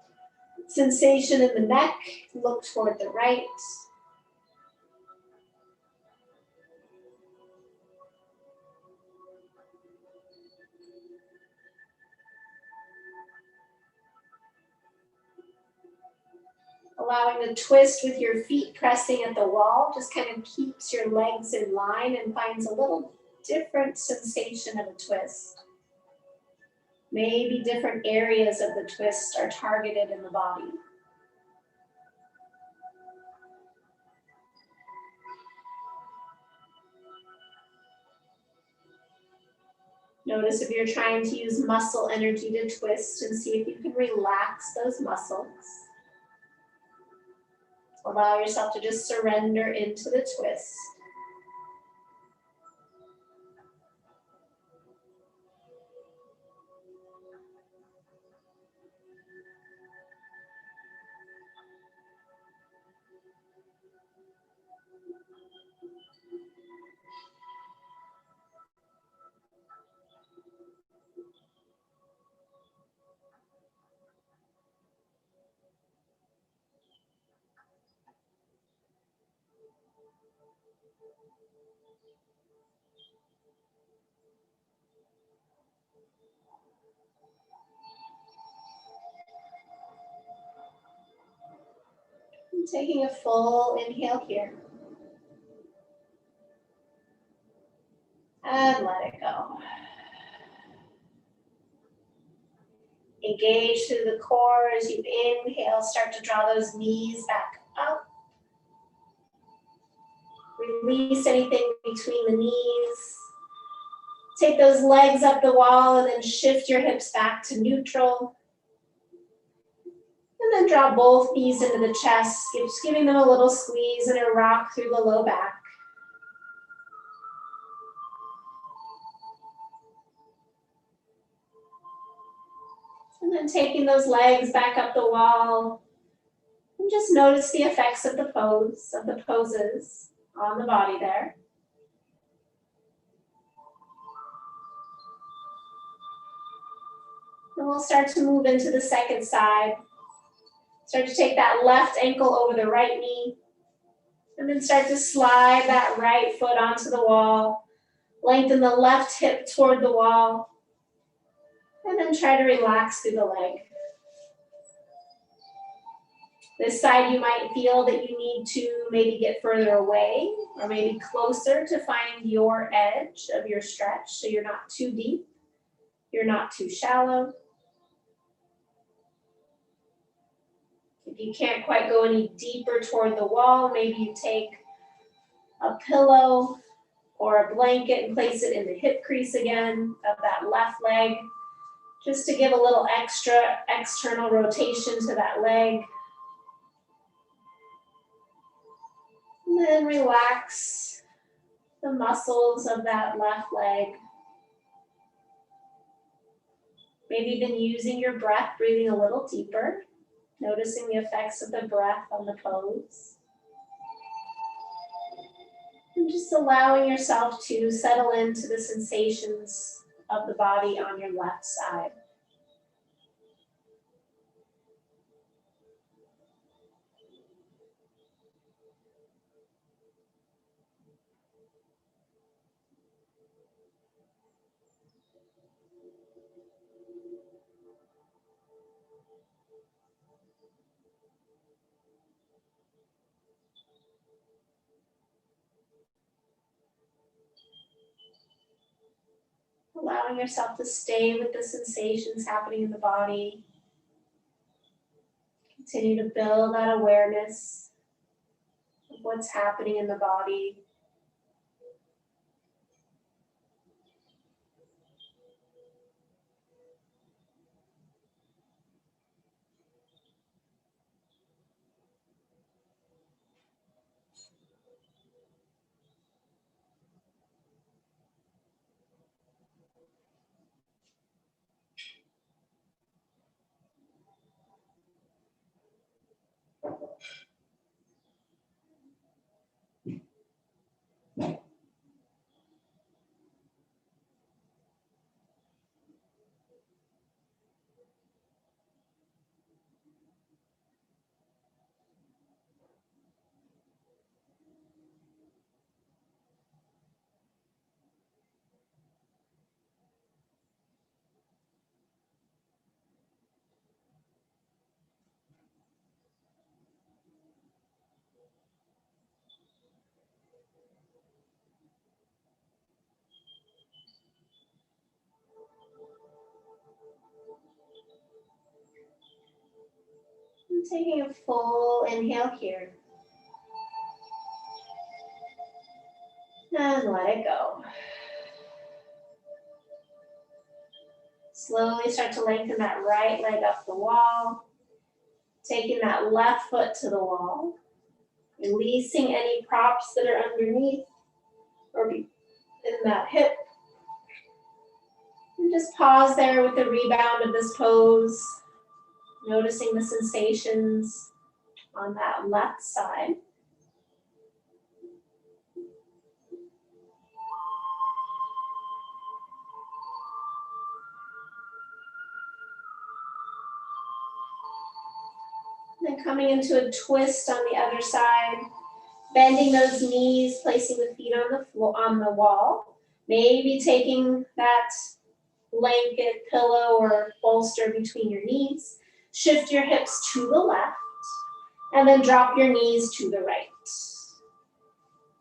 sensation in the neck, look toward the right. Allowing the twist with your feet pressing at the wall just kind of keeps your legs in line and finds a little different sensation of a twist. Maybe different areas of the twist are targeted in the body. Notice if you're trying to use muscle energy to twist and see if you can relax those muscles. Allow yourself to just surrender into the twist. And taking a full inhale here. And let it go. Engage through the core as you inhale. Start to draw those knees back up. Release anything between the knees. Take those legs up the wall and then shift your hips back to neutral. And then draw both knees into the chest, just giving them a little squeeze and a rock through the low back. And then taking those legs back up the wall. And just notice the effects of the poses on the body there. And we'll start to move into the second side. Start to take that left ankle over the right knee. And then start to slide that right foot onto the wall. Lengthen the left hip toward the wall. And then try to relax through the leg. This side you might feel that you need to maybe get further away or maybe closer to find your edge of your stretch so you're not too deep, you're not too shallow. If you can't quite go any deeper toward the wall, maybe you take a pillow or a blanket and place it in the hip crease again of that left leg, just to give a little extra external rotation to that leg. And then relax the muscles of that left leg. Maybe even using your breath, breathing a little deeper, noticing the effects of the breath on the pose. And just allowing yourself to settle into the sensations of the body on your left side. Allowing yourself to stay with the sensations happening in the body. Continue to build that awareness of what's happening in the body. And taking a full inhale here. And let it go. Slowly start to lengthen that right leg up the wall. Taking that left foot to the wall. Releasing any props that are underneath or in that hip. And just pause there with the rebound of this pose. Noticing the sensations on that left side. Then coming into a twist on the other side, Bending those knees, placing the feet on the floor, on the wall. Maybe taking that blanket, pillow, or bolster between your knees. Shift your hips to the left, and then drop your knees to the right.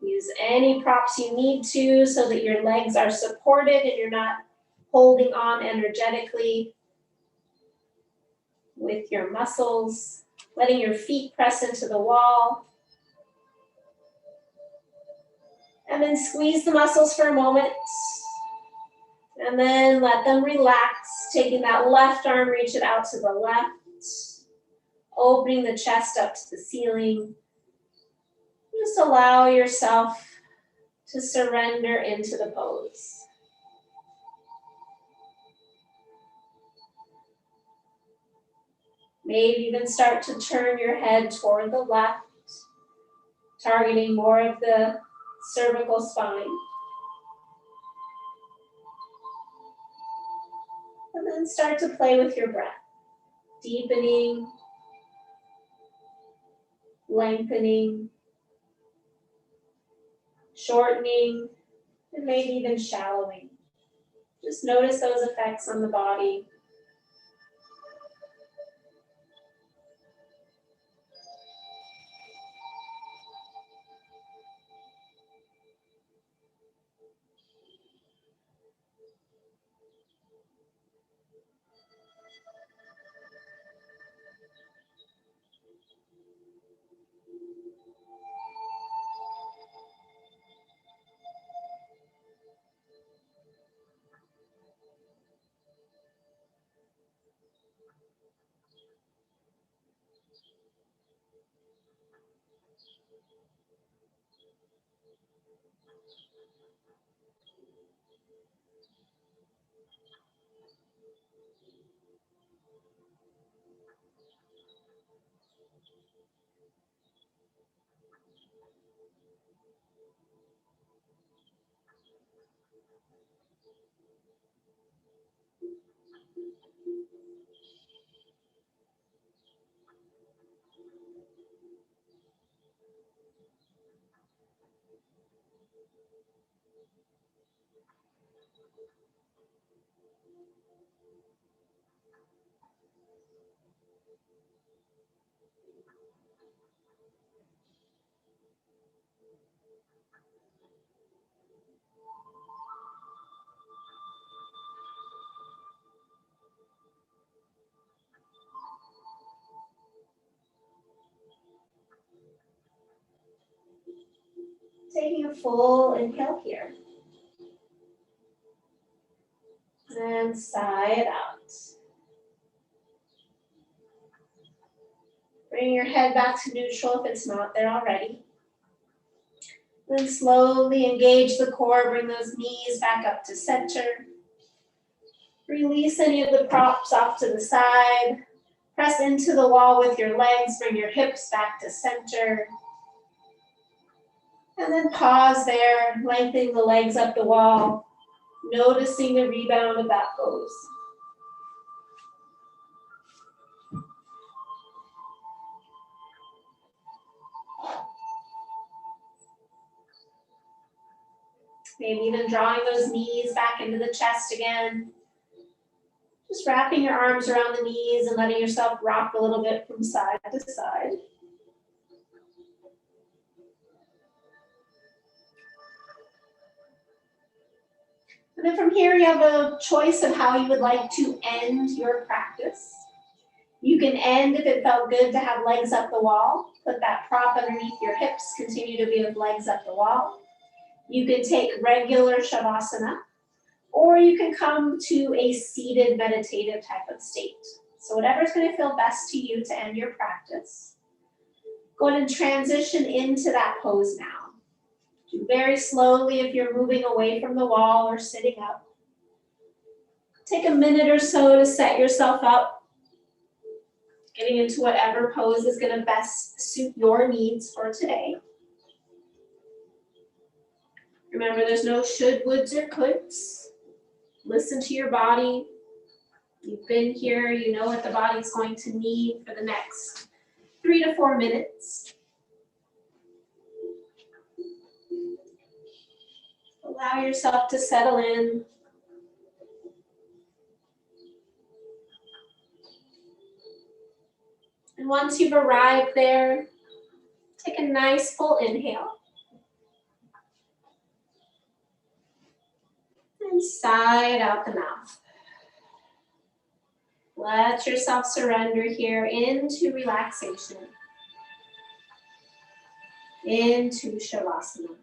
Use any props you need to so that your legs are supported and you're not holding on energetically with your muscles, letting your feet press into the wall. And then squeeze the muscles for a moment. And then let them relax, taking that left arm, reach it out to the left, opening the chest up to the ceiling. Just allow yourself to surrender into the pose. Maybe even start to turn your head toward the left, targeting more of the cervical spine. And then start to play with your breath, deepening, lengthening, shortening, and maybe even shallowing. Just notice those effects on the body. Taking a full inhale here. And sigh it out. Bring your head back to neutral if it's not there already. Then slowly engage the core, bring those knees back up to center. Release any of the props off to the side. Press into the wall with your legs, bring your hips back to center. And then pause there, lengthening the legs up the wall, noticing the rebound of that pose. Maybe even drawing those knees back into the chest again. Just wrapping your arms around the knees and letting yourself rock a little bit from side to side. And then from here, you have a choice of how you would like to end your practice. You can end, if it felt good to have legs up the wall, put that prop underneath your hips, continue to be with legs up the wall. You can take regular Shavasana, or you can come to a seated meditative type of state. So whatever's going to feel best to you to end your practice. Go ahead and transition into that pose now. Do very slowly if you're moving away from the wall or sitting up. Take a minute or so to set yourself up, getting into whatever pose is going to best suit your needs for today. Remember, there's no should, woulds, or coulds. Listen to your body. You've been here, you know what the body's going to need for the next 3 to 4 minutes. Allow yourself to settle in. And once you've arrived there, take a nice full inhale. And sigh it out the mouth. Let yourself surrender here into relaxation, into Shavasana.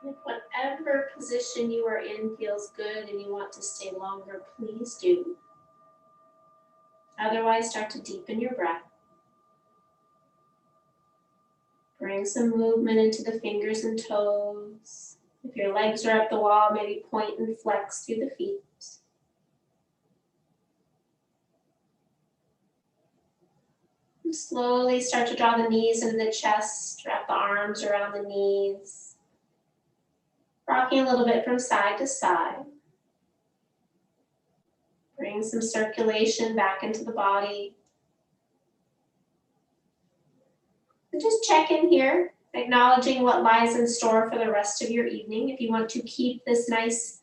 If whatever position you are in feels good and you want to stay longer, please do. Otherwise, start to deepen your breath. Bring some movement into the fingers and toes. If your legs are up the wall, maybe point and flex through the feet. And slowly start to draw the knees into the chest, wrap the arms around the knees. Rocking a little bit from side to side. Bring some circulation back into the body. And just check in here, acknowledging what lies in store for the rest of your evening. If you want to keep this nice,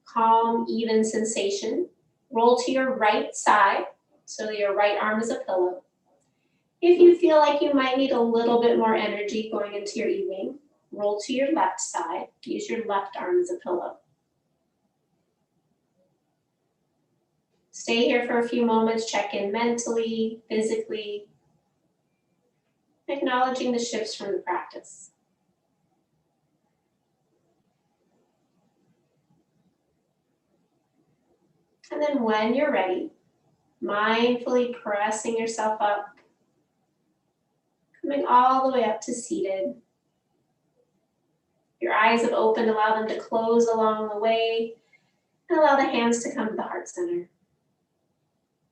calm, even sensation, roll to your right side so that your right arm is a pillow. If you feel like you might need a little bit more energy going into your evening, roll to your left side. Use your left arm as a pillow. Stay here for a few moments, check in mentally, physically, acknowledging the shifts from the practice. And then when you're ready, mindfully pressing yourself up, coming all the way up to seated. Your eyes have opened, allow them to close along the way, and allow the hands to come to the heart center.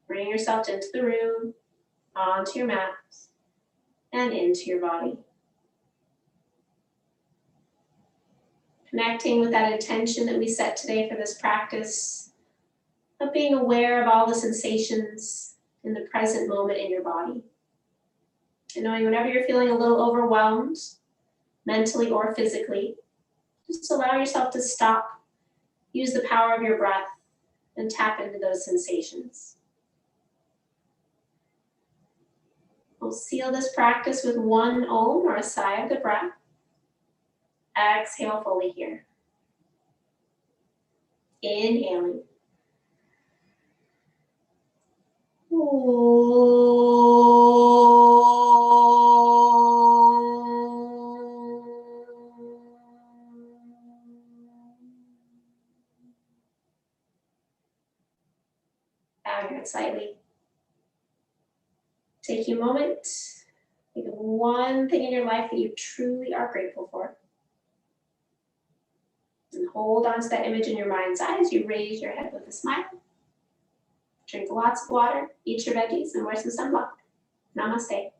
Bring yourself into the room, onto your mat, and into your body. Connecting with that intention that we set today for this practice of being aware of all the sensations in the present moment in your body. And knowing whenever you're feeling a little overwhelmed, mentally or physically, just allow yourself to stop, use the power of your breath, and tap into those sensations. We'll seal this practice with one Om or a sigh of the breath. Exhale fully here. Inhaling. Bow your head slightly. Take a moment. Think of one thing in your life that you truly are grateful for. And hold on to that image in your mind's eye as you raise your head with a smile. Drink lots of water, eat your veggies, and wear some sunblock. Namaste.